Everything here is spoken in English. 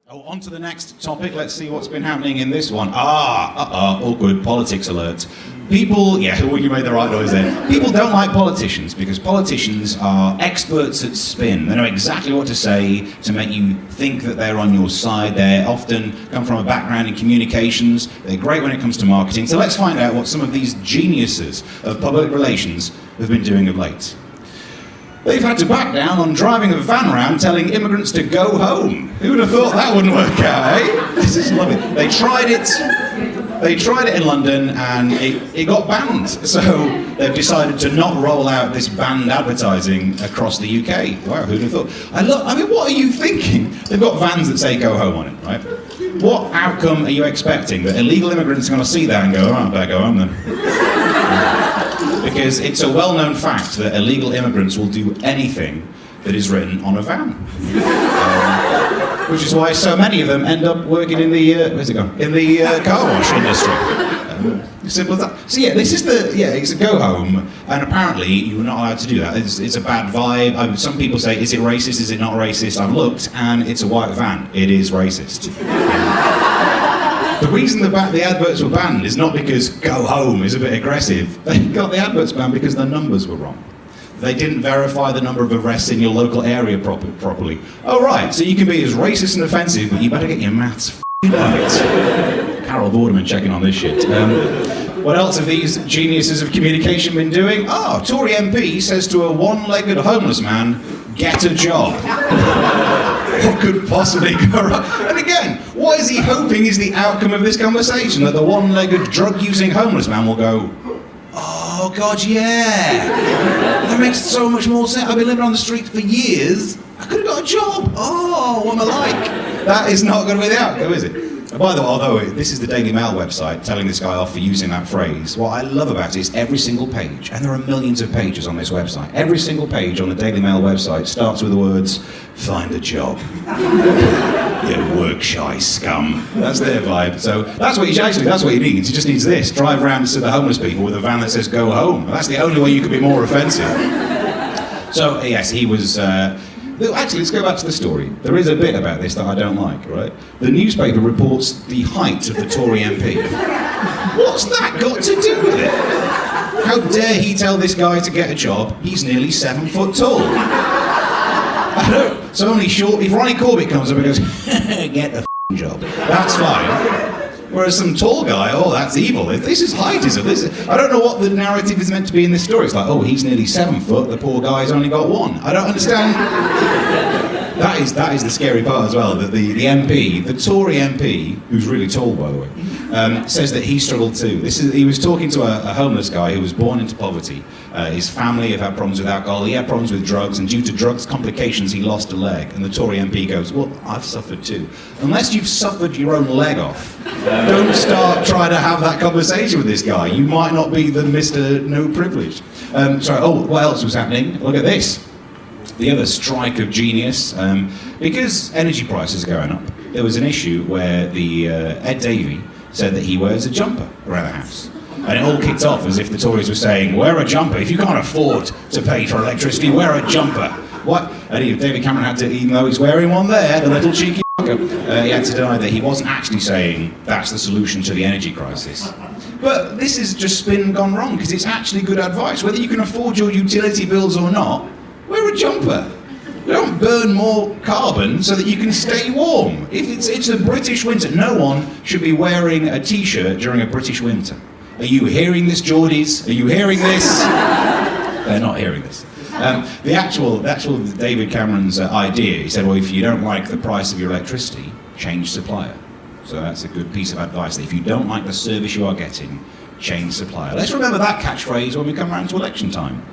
Oh, on to the next topic. Let's see what's been happening in this one. Awkward politics alert. People, you made the right noise there. People don't like politicians because politicians are experts at spin. They know exactly what to say to make you think that they're on your side. They often come from a background in communications. They're great when it comes to marketing. So let's find out what some of these geniuses of public relations have been doing of late. They've had to back down on driving a van around telling immigrants to go home. Who would have thought that wouldn't work out, eh? This is lovely. They tried it in London and it got banned. So they've decided to not roll out this banned advertising across the UK. Wow, who'd have thought? I mean, what are you thinking? They've got vans that say go home on it, right? What outcome are you expecting? That illegal immigrants are going to see that and go, I better go home then. Because it's a well-known fact that illegal immigrants will do anything that is written on a van. Which is why so many of them end up working in the, car wash industry. Simple as that. So this is it's a go home, and apparently you're not allowed to do that. It's a bad vibe. Some people say, is it racist, is it not racist? I've looked, and it's a white van. It is racist. The reason the adverts were banned is not because go home is a bit aggressive. They got the adverts banned because the numbers were wrong. They didn't verify the number of arrests in your local area properly. Oh right, so you can be as racist and offensive, but you better get your maths right. Carol Vorderman checking on this shit. What else have these geniuses of communication been doing? Tory MP says to a one-legged homeless man, get a job. What could possibly go wrong? And again, what is he hoping is the outcome of this conversation? That the one-legged drug-using homeless man will go, oh God, yeah. That makes so much more sense. I've been living on the street for years. I could have got a job. Oh, what am I like? That is not going to be the outcome, is it? And by the way, although this is the Daily Mail website telling this guy off for using that phrase, what I love about it is every single page, and there are millions of pages on this website, every single page on the Daily Mail website starts with the words, find a job. You work-shy scum. That's their vibe. So that's what he needs. He just needs this. Drive around to the homeless people with a van that says go home. That's the only way you could be more offensive. So yes, he was... Actually, let's go back to the story. There is a bit about this that I don't like, right? The newspaper reports the height of the Tory MP. What's that got to do with it? How dare he tell this guy to get a job? He's nearly 7 foot tall. I know. So only short. If Ronnie Corbett comes up and goes, get a job, that's fine. Whereas some tall guy, that's evil. This is heightism. I don't know what the narrative is meant to be in this story. It's like, he's nearly 7 foot, the poor guy's only got 1. I don't understand. That is the scary part as well, that the MP, the Tory MP, who's really tall by the way, says that he struggled too. He was talking to a homeless guy who was born into poverty. His family have had problems with alcohol, he had problems with drugs, and due to drugs complications he lost a leg. And the Tory MP goes, well, I've suffered too. Unless you've suffered your own leg off, don't start trying to have that conversation with this guy. You might not be the Mr. No Privilege. What else was happening? Look at this. The other strike of genius, because energy prices are going up, there was an issue where the Ed Davey said that he wears a jumper around the house. And it all kicked off as if the Tories were saying, wear a jumper. If you can't afford to pay for electricity, wear a jumper. What? And David Cameron had to, even though he's wearing one there, the little cheeky he had to deny that he wasn't actually saying that's the solution to the energy crisis. But this is just spin gone wrong, because it's actually good advice. Whether you can afford your utility bills or not, wear a jumper. Don't burn more carbon so that you can stay warm. If it's a British winter, no one should be wearing a t-shirt during a British winter. Are you hearing this, Geordies? Are you hearing this? They're not hearing this. The actual David Cameron's idea, he said, well, if you don't like the price of your electricity, change supplier. So that's a good piece of advice. If you don't like the service you are getting, change supplier. Let's remember that catchphrase when we come around to election time.